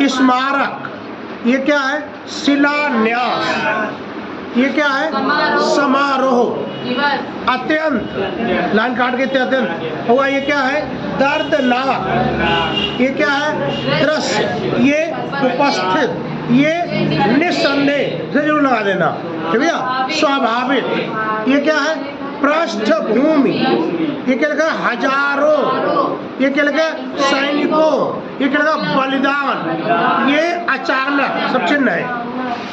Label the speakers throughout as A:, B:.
A: स्मारक, ये क्या है? शिलान्यास, ये क्या है? समारोह, अत्यंत, लाइन काट के अत्यंत हुआ, ये क्या है? दर्दनाक, ये क्या है? दृश्य, ये उपस्थित, ये निस्संदेह से जरूर लगा देना, ठीक भैया। स्वाभाविक, ये क्या है? पृष्ठभूमि, ये क्या लिखा? हजारों, ये क्या लिखा? सैनिकों, ये क्या लिखा? बलिदान, ये अचानक, सब चिन्ह है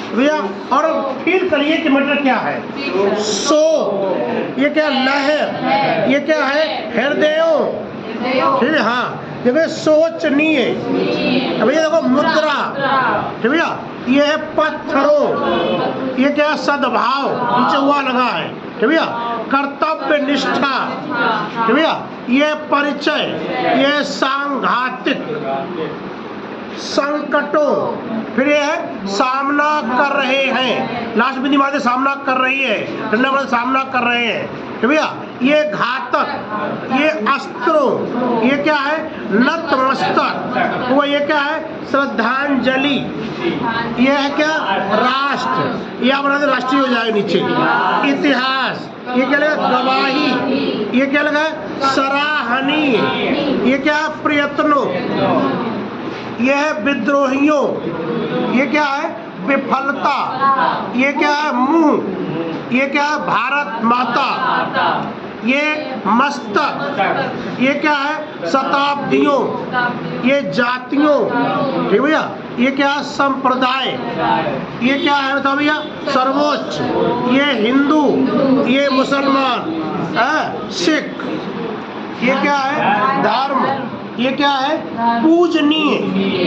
A: भैया। और फील करिए कि मतलब क्या है? सो, ये क्या? लहर, ये क्या है? हृदयों, ठीक है। हाँ, देखो सोचनीय, भैया देखो मुद्रा, ठीक भैया। ये है पत्थरों, ये क्या? सद्भाव, नीचे हुआ लगा है, ठीक भैया। कर्तव्य निष्ठा, ठीक भैया। ये परिचय, ये सांघातिक, संकटों, फिर ये है सामना कर रहे हैं, लास्ट में दिमाग सामना कर रही है, डंडा वाले सामना कर रहे हैं, ठीक भैया। ये घातक, ये अस्त्रों, ये क्या है? नतमस्तक, वो ये क्या है? श्रद्धांजलि, ये है क्या? राष्ट्र, ये आप बना दे राष्ट्रीय हो जाएगा नीचे। इतिहास, ये क्या लगा? गवाही, ये क्या लगा? सराहनीय, ये क्या है? प्रयत्नों, ये है विद्रोहियों, ये क्या है? विफलता, ये क्या है? मुंह, ये क्या है? भारत माता, ये मस्तक, ये क्या है? शताब्दियों, ये जातियों, ठीक भैया। ये क्या है? संप्रदाय, ये क्या है? बताओ भैया। सर्वोच्च, ये हिंदू, ये मुसलमान, सिख, ये क्या है? धर्म, ये क्या है? पूजनीय,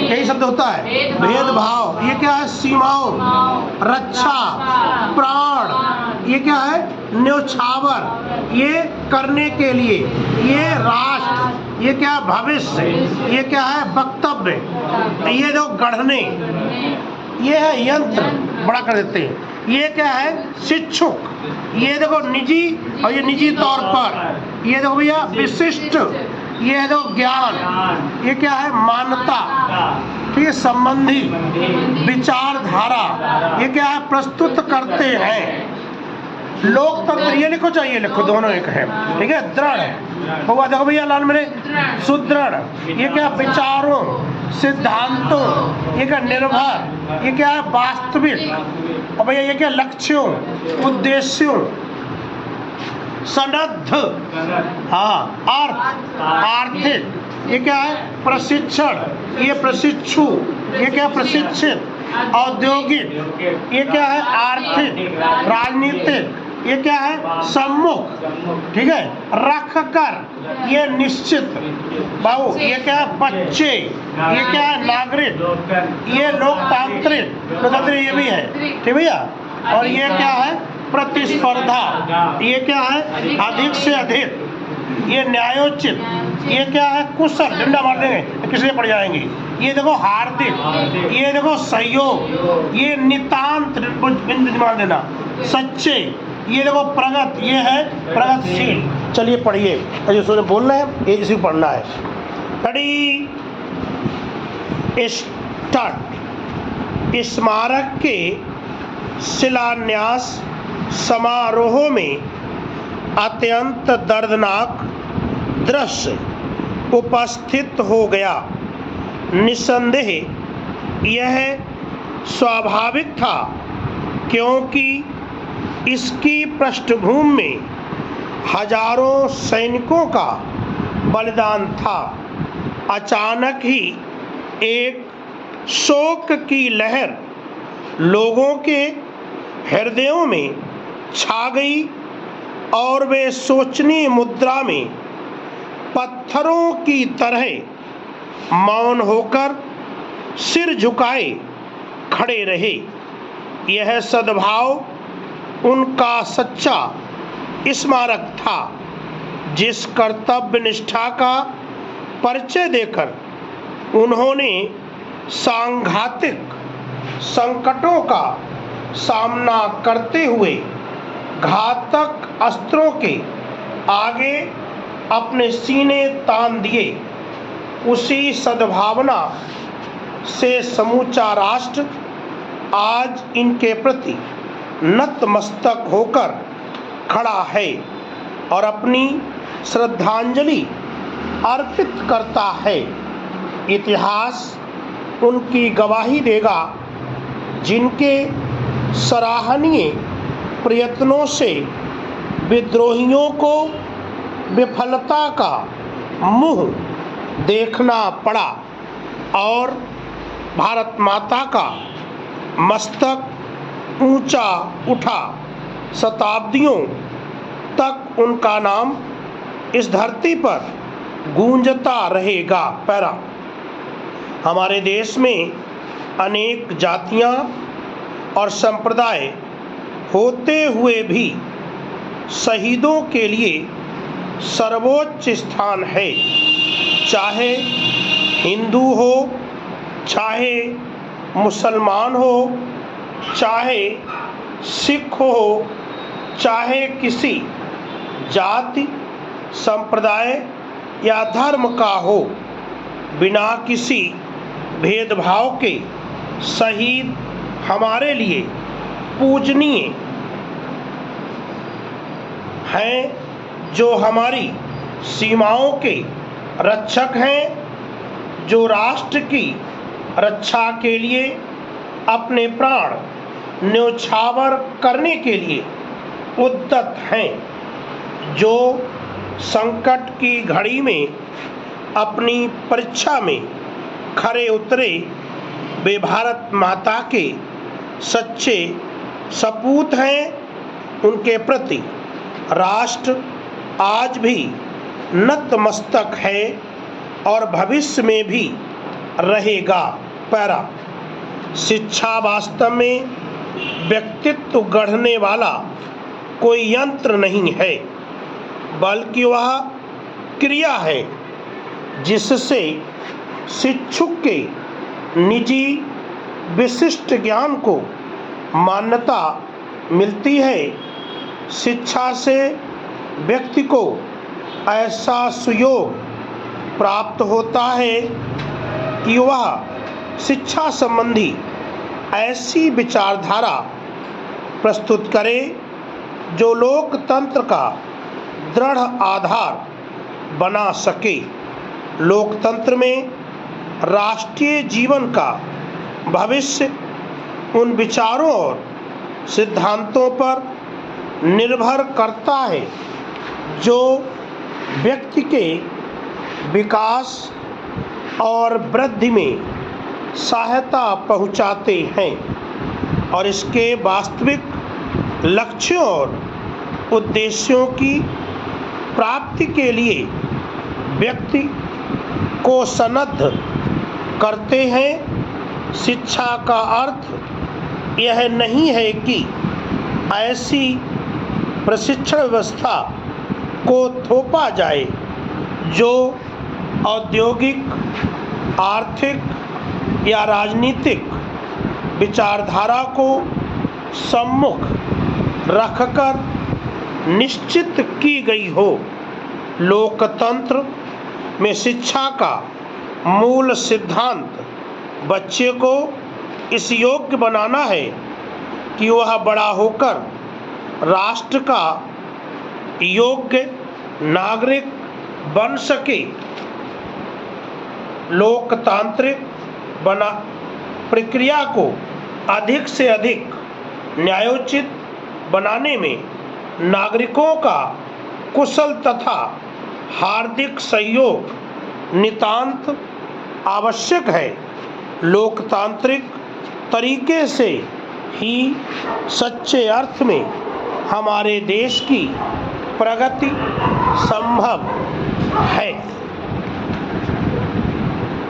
A: यही शब्द होता है। भेदभाव, ये क्या है? सीमाओं, रक्षा, प्राण, ये क्या है? न्योछावर, ये करने के लिए, ये राष्ट्र, ये क्या है? भविष्य, ये क्या है? वक्तव्य, ये दो गढ़ने, ये है यंत्र, बड़ा कर देते हैं। ये क्या है? शिक्षुक, ये देखो निजी, और ये निजी तौर पर, ये देखो भैया विशिष्ट, ये है देखो ज्ञान, ये क्या है? मान्यता, ठीक है। संबंधी, विचारधारा, ये क्या है? प्रस्तुत करते हैं। लोकतंत्र, ये लिखो चाहिए, लिखो, दोनों एक है, ठीक है। दृढ़ हुआ, देखो भैया लाल मेरे, सुदृढ़, ये क्या? विचारों, सिद्धांतों, ये क्या? निर्भर, ये क्या है? वास्तविक, और भैया ये क्या? लक्ष्यों, उद्देश्यों, सनद्ध, हाँ, अर्थ, आर्थिक, ये क्या है? प्रशिक्षण, ये प्रशिक्षु, ये क्या? प्रशिक्षित, औद्योगिक, ये क्या है? आर्थिक, राजनीतिक, ये क्या है? सम्मुख, ठीक है। रख कर, ये निश्चित, बाबू, ये क्या है? बच्चे, ये क्या है? नागरिक, ये लोकतांत्रिक, लोकतांत्रिक ये भी है, ठीक भैया। और ये क्या है? प्रतिस्पर्धा, ये क्या है? अधिक से अधिक, ये न्यायोचित, ये क्या है? कुशल, डंडा मार देंगे किसी पड़ जाएंगे। ये देखो हार्दिक, ये देखो सहयोग, ये नितांत, मान देना, सच्चे, ये देखो प्रगत, ये है प्रगतिशील। चलिए पढ़िए, जो बोलना है ये इसी को पढ़ना है। Ready, start. स्मारक के शिलान्यास समारोह में अत्यंत दर्दनाक दृश्य उपस्थित हो गया। निस्संदेह यह स्वाभाविक था, क्योंकि इसकी पृष्ठभूमि में हजारों सैनिकों का बलिदान था। अचानक ही एक शोक की लहर लोगों के हृदयों में छा गई और वे सोचनीय मुद्रा में पत्थरों की तरह मौन होकर सिर झुकाए खड़े रहे। यह सद्भाव उनका सच्चा स्मारक था, जिस कर्तव्य निष्ठा का परिचय देकर उन्होंने सांघातिक संकटों का सामना करते हुए घातक अस्त्रों के आगे अपने सीने तान दिए। उसी सद्भावना से समूचा राष्ट्र आज इनके प्रति नतमस्तक होकर खड़ा है और अपनी श्रद्धांजलि अर्पित करता है। इतिहास उनकी गवाही देगा जिनके सराहनीय प्रयत्नों से विद्रोहियों को विफलता का मुंह देखना पड़ा और भारत माता का मस्तक ऊंचा उठा। शताब्दियों तक उनका नाम इस धरती पर गूंजता रहेगा। पैरा, हमारे देश में अनेक जातियां और संप्रदाय होते हुए भी शहीदों के लिए सर्वोच्च स्थान है। चाहे हिंदू हो, चाहे मुसलमान हो, चाहे सिख हो, चाहे किसी जाति, संप्रदाय या धर्म का हो, बिना किसी भेदभाव के शहीद हमारे लिए पूजनीय हैं, जो हमारी सीमाओं के रक्षक हैं, जो राष्ट्र की रक्षा के लिए अपने प्राण न्योछावर करने के लिए उद्यत हैं, जो संकट की घड़ी में अपनी परीक्षा में खरे उतरे। वे भारत माता के सच्चे सपूत हैं। उनके प्रति राष्ट्र आज भी नतमस्तक है और भविष्य में भी रहेगा। पैरा, शिक्षा वास्तव में व्यक्तित्व गढ़ने वाला कोई यंत्र नहीं है, बल्कि वह क्रिया है जिससे शिक्षुक के निजी विशिष्ट ज्ञान को मान्यता मिलती है। शिक्षा से व्यक्ति को ऐसा सुयोग प्राप्त होता है कि वह शिक्षा संबंधी ऐसी विचारधारा प्रस्तुत करे जो लोकतंत्र का दृढ़ आधार बना सके। लोकतंत्र में राष्ट्रीय जीवन का भविष्य उन विचारों और सिद्धांतों पर निर्भर करता है जो व्यक्ति के विकास और वृद्धि में सहायता पहुंचाते हैं और इसके वास्तविक लक्ष्यों और उद्देश्यों की प्राप्ति के लिए व्यक्ति को सन्नद्ध करते हैं। शिक्षा का अर्थ यह नहीं है कि ऐसी प्रशिक्षण व्यवस्था को थोपा जाए जो औद्योगिक, आर्थिक या राजनीतिक विचारधारा को सम्मुख रखकर निश्चित की गई हो। लोकतंत्र में शिक्षा का मूल सिद्धांत बच्चे को इस योग्य बनाना है कि वह बड़ा होकर राष्ट्र का योग्य नागरिक बन सके। लोकतांत्रिक प्रक्रिया को अधिक से अधिक न्यायोचित बनाने में नागरिकों का कुशल तथा हार्दिक सहयोग नितांत आवश्यक है। लोकतांत्रिक तरीके से ही सच्चे अर्थ में हमारे देश की प्रगति संभव है।